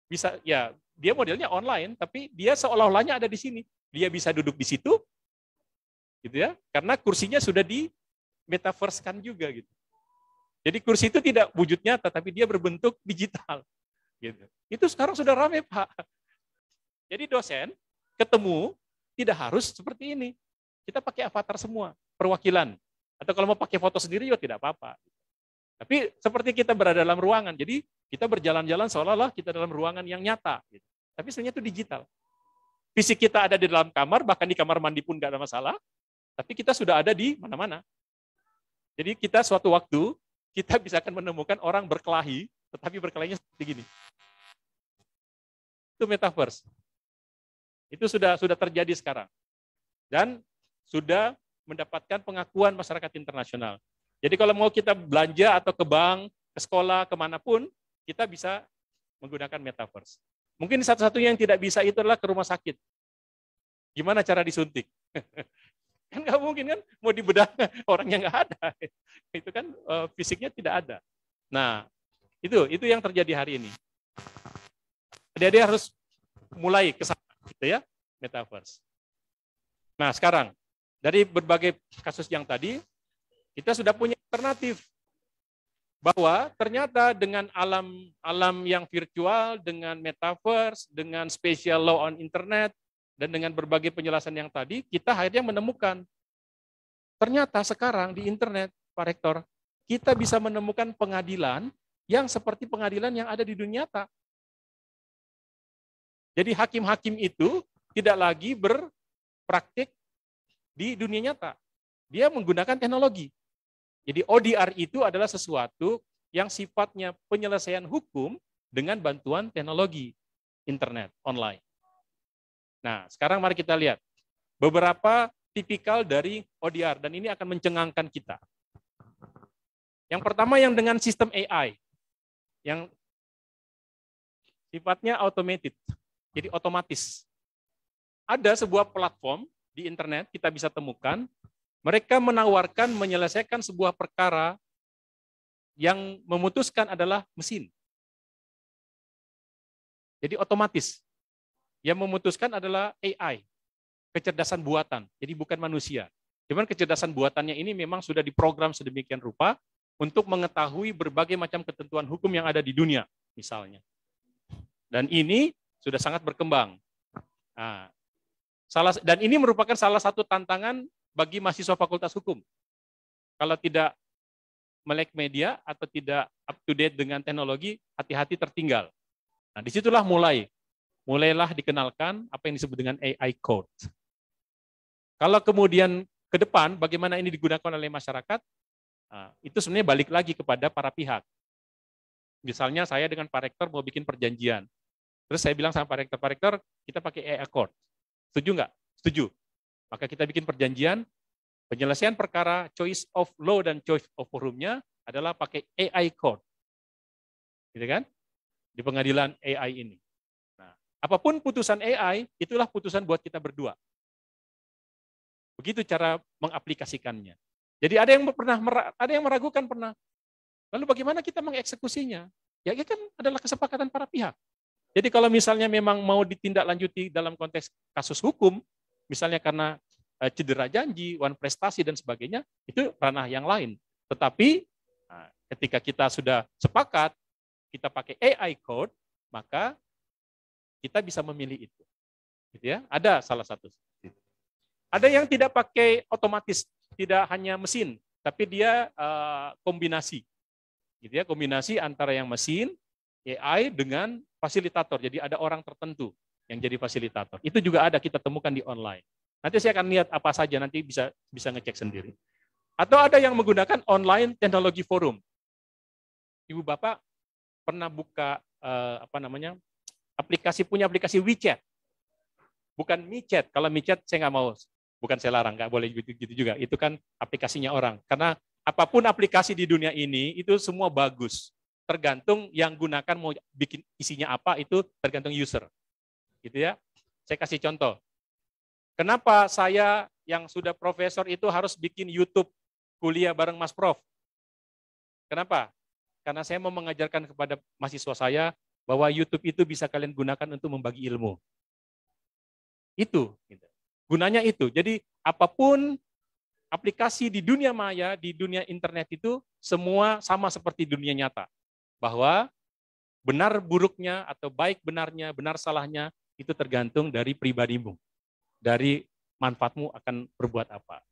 Bisa ya, dia modelnya online, tapi dia seolah-olahnya ada di sini. Dia bisa duduk di situ, gitu ya, karena kursinya sudah di metaverse-kan juga, gitu. Jadi kursi itu tidak wujud nyata, tapi dia berbentuk digital, gitu. Itu sekarang sudah ramai, Pak. Jadi dosen ketemu tidak harus seperti ini. Kita pakai avatar semua, perwakilan. Atau kalau mau pakai foto sendiri juga tidak apa-apa. Tapi seperti kita berada dalam ruangan, jadi kita berjalan-jalan seolah-olah kita dalam ruangan yang nyata. Gitu. Tapi sebenarnya itu digital. Fisik kita ada di dalam kamar, bahkan di kamar mandi pun nggak ada masalah. Tapi kita sudah ada di mana-mana. Jadi kita suatu waktu, kita bisa akan menemukan orang berkelahi, tetapi berkelahinya seperti gini. Itu metaverse. Itu sudah terjadi sekarang. Dan sudah mendapatkan pengakuan masyarakat internasional. Jadi kalau mau kita belanja atau ke bank, ke sekolah, kemanapun, kita bisa menggunakan metaverse. Mungkin satu-satunya yang tidak bisa itu adalah ke rumah sakit. Gimana cara disuntik? Kan nggak mungkin kan, mau dibedah orangnya nggak ada. Itu kan fisiknya tidak ada. Nah, itu yang terjadi hari ini. Dia harus mulai ke sana, gitu ya, metaverse. Nah, sekarang dari berbagai kasus yang tadi, kita sudah punya alternatif. bahwa ternyata dengan alam yang virtual, dengan metaverse, dengan spatial law on internet, dan dengan berbagai penjelasan yang tadi, kita akhirnya menemukan ternyata sekarang di internet, Pak Rektor, kita bisa menemukan pengadilan yang seperti pengadilan yang ada di dunia nyata. Jadi hakim-hakim itu tidak lagi berpraktik di dunia nyata. Dia menggunakan teknologi. Jadi ODR itu adalah sesuatu yang sifatnya penyelesaian hukum dengan bantuan teknologi internet, online. Nah, sekarang mari kita lihat beberapa tipikal dari ODR, dan ini akan mencengangkan kita. Yang pertama yang dengan sistem AI, yang sifatnya automated, jadi otomatis. Ada sebuah platform di internet, kita bisa temukan, mereka menawarkan menyelesaikan sebuah perkara yang memutuskan adalah mesin. Jadi otomatis. Yang memutuskan adalah AI, kecerdasan buatan, jadi bukan manusia. Cuman kecerdasan buatannya ini memang sudah diprogram sedemikian rupa untuk mengetahui berbagai macam ketentuan hukum yang ada di dunia, misalnya. Dan ini sudah sangat berkembang. Nah, dan ini merupakan salah satu tantangan bagi mahasiswa Fakultas Hukum. Kalau tidak melek media atau tidak up to date dengan teknologi, hati-hati tertinggal. Nah, disitulah mulailah dikenalkan apa yang disebut dengan AI code. Kalau kemudian ke depan bagaimana ini digunakan oleh masyarakat, itu sebenarnya balik lagi kepada para pihak. Misalnya saya dengan Pak Rektor mau bikin perjanjian. Terus saya bilang sama Pak Rektor, kita pakai AI code. Setuju nggak? Setuju. Maka kita bikin perjanjian, penyelesaian perkara choice of law dan choice of forum-nya adalah pakai AI code. Gitu kan? Di pengadilan AI ini. Nah, apapun putusan AI, itulah putusan buat kita berdua. Begitu cara mengaplikasikannya. Jadi ada yang meragukan pernah. Lalu bagaimana kita mengeksekusinya? Ya itu kan adalah kesepakatan para pihak. Jadi kalau misalnya memang mau ditindaklanjuti dalam konteks kasus hukum, misalnya karena cedera janji, wan prestasi dan sebagainya, itu ranah yang lain. Tetapi ketika kita sudah sepakat, kita pakai AI code, maka kita bisa memilih itu. Gitu ya. Ada salah satu. Ada yang tidak pakai otomatis, tidak hanya mesin, tapi dia kombinasi. Gitu ya, kombinasi antara yang mesin, AI dengan fasilitator. Jadi ada orang tertentu yang jadi fasilitator. Itu juga ada kita temukan di online. Nanti saya akan lihat apa saja, nanti bisa ngecek sendiri. Atau ada yang menggunakan online teknologi forum. Ibu Bapak pernah buka aplikasi WeChat. Bukan MiChat. Kalau MiChat saya nggak mau, bukan saya larang, nggak boleh gitu juga. Itu kan aplikasinya orang. Karena apapun aplikasi di dunia ini itu semua bagus. Tergantung yang gunakan mau bikin isinya apa, itu tergantung user. Gitu ya. Saya kasih contoh. Kenapa saya yang sudah profesor itu harus bikin YouTube kuliah bareng Mas Prof? Kenapa? Karena saya mau mengajarkan kepada mahasiswa saya bahwa YouTube itu bisa kalian gunakan untuk membagi ilmu. Itu. Gunanya itu. Jadi apapun aplikasi di dunia maya, di dunia internet itu semua sama seperti dunia nyata. Bahwa benar buruknya atau baik benarnya, benar salahnya itu tergantung dari pribadimu, dari manfaatmu akan berbuat apa,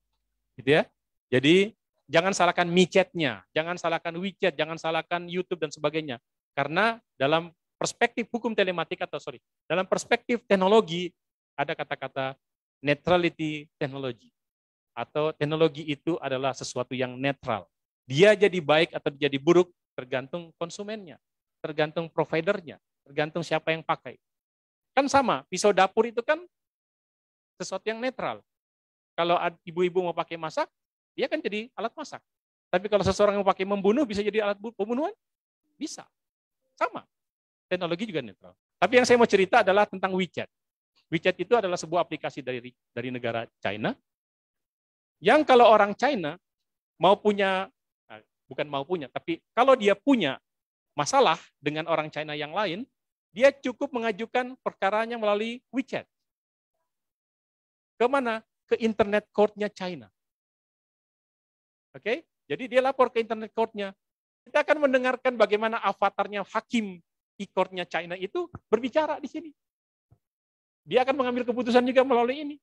gitu ya. Jadi jangan salahkan MiChat-nya, jangan salahkan WeChat, jangan salahkan YouTube dan sebagainya, karena dalam perspektif hukum telematik dalam perspektif teknologi ada kata-kata neutrality technology atau teknologi itu adalah sesuatu yang netral. Dia jadi baik atau jadi buruk tergantung konsumennya, tergantung providernya, tergantung siapa yang pakai. Kan sama, pisau dapur itu kan sesuatu yang netral. Kalau ibu-ibu mau pakai masak, dia kan jadi alat masak. Tapi kalau seseorang mau pakai membunuh, bisa jadi alat pembunuhan? Bisa. Sama. Teknologi juga netral. Tapi yang saya mau cerita adalah tentang WeChat. WeChat itu adalah sebuah aplikasi dari negara China, yang kalau orang China mau punya, tapi kalau dia punya masalah dengan orang China yang lain, dia cukup mengajukan perkaranya melalui WeChat. Kemana? Ke internet court-nya China. Oke? Jadi dia lapor ke internet court-nya. Kita akan mendengarkan bagaimana avatarnya hakim e-court-nya China itu berbicara di sini. Dia akan mengambil keputusan juga melalui ini.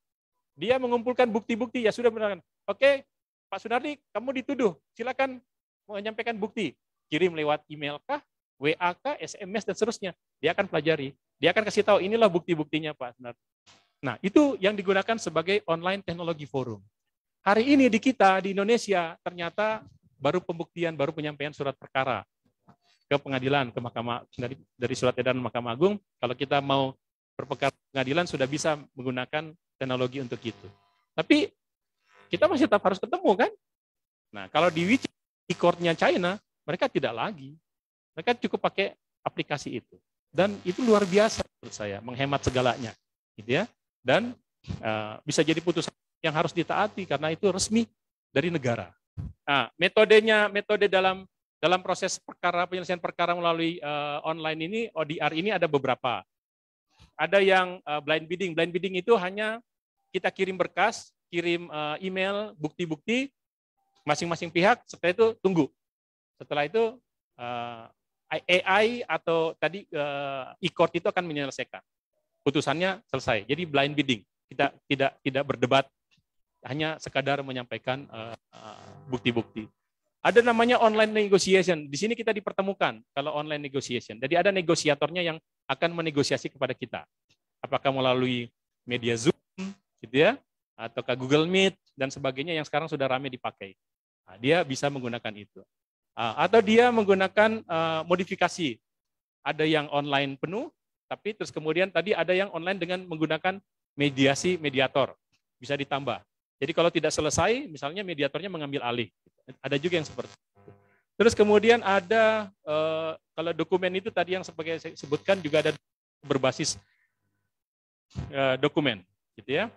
Dia mengumpulkan bukti-bukti, ya sudah benar. Oke, Pak Sunardi, kamu dituduh, silakan menyampaikan bukti. Kirim lewat email kah, WA kah, SMS, dan seterusnya. Dia akan pelajari. Dia akan kasih tahu, inilah bukti-buktinya Pak Sunardi. Nah, itu yang digunakan sebagai online teknologi forum. Hari ini di kita, di Indonesia, ternyata baru pembuktian, baru penyampaian surat perkara ke pengadilan, ke mahkamah, dari surat edaran Mahkamah Agung. Kalau kita mau berperkara pengadilan, sudah bisa menggunakan teknologi untuk itu. Tapi kita masih tetap harus ketemu, kan? Nah, kalau di WeChat, e-court-nya China, mereka tidak lagi. Mereka cukup pakai aplikasi itu. Dan itu luar biasa menurut saya, menghemat segalanya. Gitu ya. Dan bisa jadi putusan yang harus ditaati karena itu resmi dari negara. Nah, metode dalam proses perkara, penyelesaian perkara melalui online ini, ODR ini ada beberapa. Ada yang blind bidding. Blind bidding itu hanya kita kirim berkas, kirim email, bukti-bukti, masing-masing pihak, setelah itu tunggu. Setelah itu AI atau tadi e-court itu akan menyelesaikan. Putusannya selesai. Jadi blind bidding. Kita tidak berdebat, hanya sekadar menyampaikan bukti-bukti. Ada namanya online negotiation. Di sini kita dipertemukan kalau online negotiation. Jadi ada negosiatornya yang akan menegosiasi kepada kita. Apakah melalui media Zoom, gitu ya, ataukah Google Meet dan sebagainya yang sekarang sudah ramai dipakai. Nah, dia bisa menggunakan itu. Atau dia menggunakan modifikasi. Ada yang online penuh, tapi terus kemudian tadi ada yang online dengan menggunakan mediasi mediator. Bisa ditambah. Jadi kalau tidak selesai, misalnya mediatornya mengambil alih. Ada juga yang seperti itu. Terus kemudian ada, kalau dokumen itu tadi yang sebagai saya sebutkan juga ada berbasis dokumen. Gitu ya.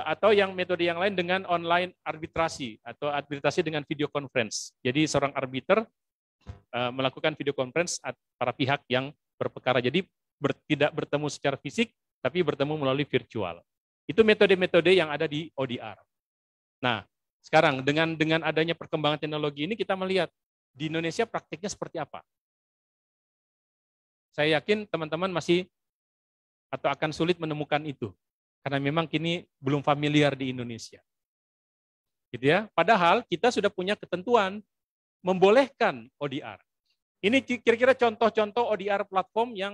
Atau yang metode yang lain dengan online arbitrasi atau arbitrasi dengan video conference. Jadi seorang arbiter melakukan video conference para pihak yang berperkara. Jadi tidak bertemu secara fisik, tapi bertemu melalui virtual. Itu metode-metode yang ada di ODR. Nah, sekarang dengan adanya perkembangan teknologi ini kita melihat di Indonesia praktiknya seperti apa. Saya yakin teman-teman masih atau akan sulit menemukan itu. Karena memang kini belum familiar di Indonesia. Gitu ya. Padahal kita sudah punya ketentuan membolehkan ODR. Ini kira-kira contoh-contoh ODR platform yang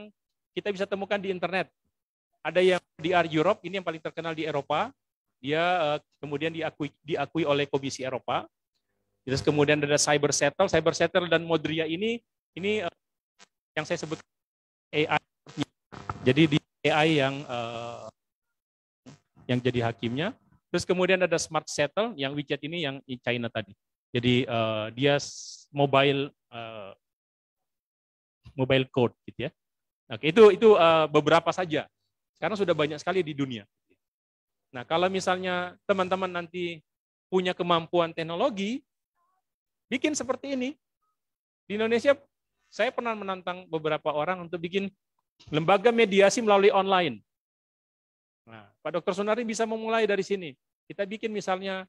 kita bisa temukan di internet. Ada yang ODR Europe, ini yang paling terkenal di Eropa. Dia kemudian diakui oleh Komisi Eropa. Terus kemudian ada CyberSettle. CyberSettle dan Modria ini yang saya sebut AI. Jadi di AI yang jadi hakimnya. Terus kemudian ada Smart Settle, yang WeChat ini yang di China tadi. Jadi dia mobile code gitu ya. Oke, itu beberapa saja. Sekarang sudah banyak sekali di dunia. Nah, kalau misalnya teman-teman nanti punya kemampuan teknologi, bikin seperti ini. Di Indonesia, saya pernah menantang beberapa orang untuk bikin lembaga mediasi melalui online. Nah, Pak Dr. Sunardi bisa memulai dari sini. Kita bikin misalnya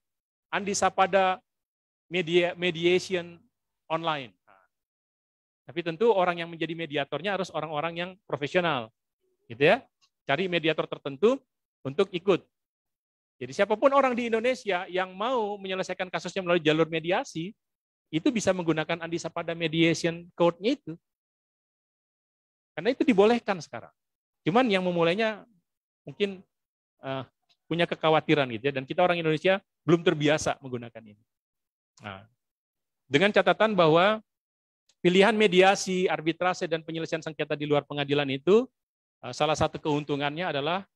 Andi Sapada mediation online. Nah, tapi tentu orang yang menjadi mediatornya harus orang-orang yang profesional. Gitu ya. Cari mediator tertentu untuk ikut. Jadi siapapun orang di Indonesia yang mau menyelesaikan kasusnya melalui jalur mediasi, itu bisa menggunakan Andi Sapada Mediation Code-nya itu. Karena itu dibolehkan sekarang. Cuman yang memulainya mungkin punya kekhawatiran gitu ya, dan kita orang Indonesia belum terbiasa menggunakan ini. Nah, dengan catatan bahwa pilihan mediasi, arbitrase, dan penyelesaian sengketa di luar pengadilan itu salah satu keuntungannya adalah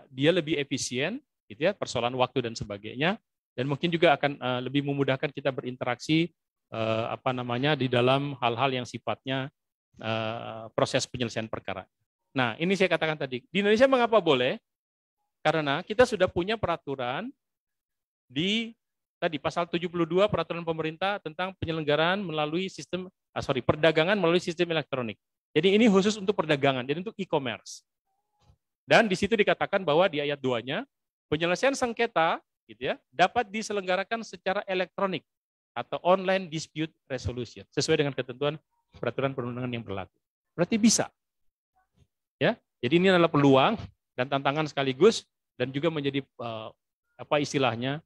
dia lebih efisien, gitu ya, persoalan waktu dan sebagainya, dan mungkin juga akan lebih memudahkan kita berinteraksi di dalam hal-hal yang sifatnya proses penyelesaian perkara. Nah, ini saya katakan tadi di Indonesia mengapa boleh? Karena kita sudah punya peraturan di tadi pasal 72 peraturan pemerintah tentang penyelenggaraan melalui perdagangan melalui sistem elektronik. Jadi ini khusus untuk perdagangan, jadi untuk e-commerce. Dan di situ dikatakan bahwa di ayat 2-nya penyelesaian sengketa gitu ya, dapat diselenggarakan secara elektronik atau online dispute resolution sesuai dengan ketentuan peraturan perundangan yang berlaku. Berarti bisa. Ya. Jadi ini adalah peluang dan tantangan sekaligus dan juga menjadi apa istilahnya?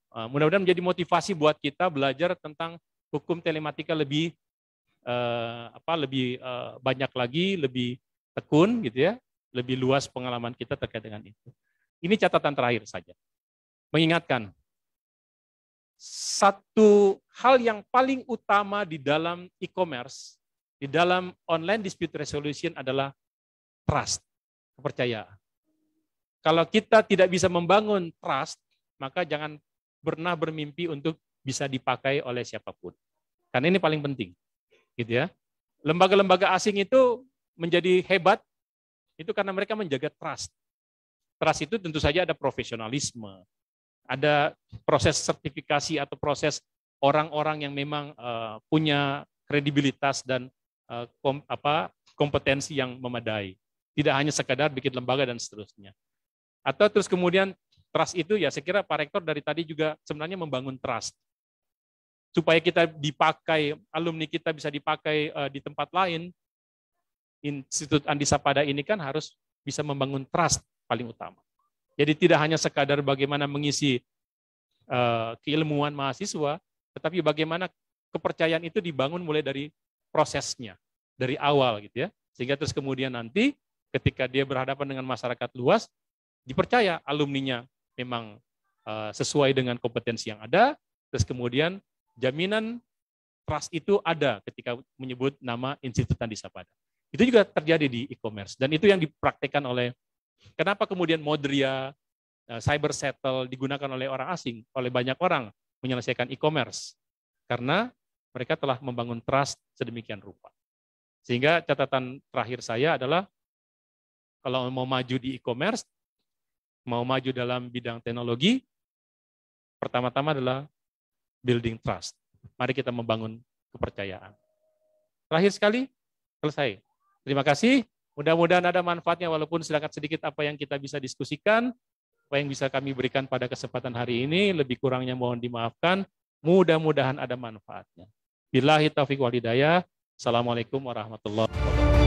Mudah-mudahan menjadi motivasi buat kita belajar tentang hukum telematika lebih banyak lagi, lebih tekun gitu ya, lebih luas pengalaman kita terkait dengan itu. Ini catatan terakhir saja. Mengingatkan satu hal yang paling utama di dalam e-commerce, di dalam online dispute resolution adalah trust, kepercayaan. Kalau kita tidak bisa membangun trust, maka jangan pernah bermimpi untuk bisa dipakai oleh siapapun. Karena ini paling penting. Gitu ya. Lembaga-lembaga asing itu menjadi hebat, itu karena mereka menjaga trust. Trust itu tentu saja ada profesionalisme, ada proses sertifikasi atau proses orang-orang yang memang punya kredibilitas dan kompetensi yang memadai. Tidak hanya sekadar bikin lembaga dan seterusnya. Atau terus kemudian trust itu ya saya kira Pak Rektor dari tadi juga sebenarnya membangun trust. Supaya kita dipakai, alumni kita bisa dipakai di tempat lain, Institut Andi Sapada ini kan harus bisa membangun trust paling utama. Jadi tidak hanya sekadar bagaimana mengisi keilmuan mahasiswa, tetapi bagaimana kepercayaan itu dibangun mulai dari prosesnya, dari awal gitu ya. Sehingga terus kemudian nanti ketika dia berhadapan dengan masyarakat luas, dipercaya alumninya memang sesuai dengan kompetensi yang ada, terus kemudian jaminan trust itu ada ketika menyebut nama Institut Andi Sapada. Itu juga terjadi di e-commerce dan itu yang dipraktekkan oleh kenapa kemudian Modria, Cyber Settle digunakan oleh orang asing, oleh banyak orang menyelesaikan e-commerce karena mereka telah membangun trust sedemikian rupa. Sehingga catatan terakhir saya adalah kalau mau maju di e-commerce, mau maju dalam bidang teknologi, pertama-tama adalah building trust. Mari kita membangun kepercayaan. Terakhir sekali, selesai. Terima kasih. Mudah-mudahan ada manfaatnya walaupun sedikit apa yang kita bisa diskusikan, apa yang bisa kami berikan pada kesempatan hari ini, lebih kurangnya mohon dimaafkan. Mudah-mudahan ada manfaatnya. Billahi taufiq wal hidayah. Assalamualaikum warahmatullahi wabarakatuh.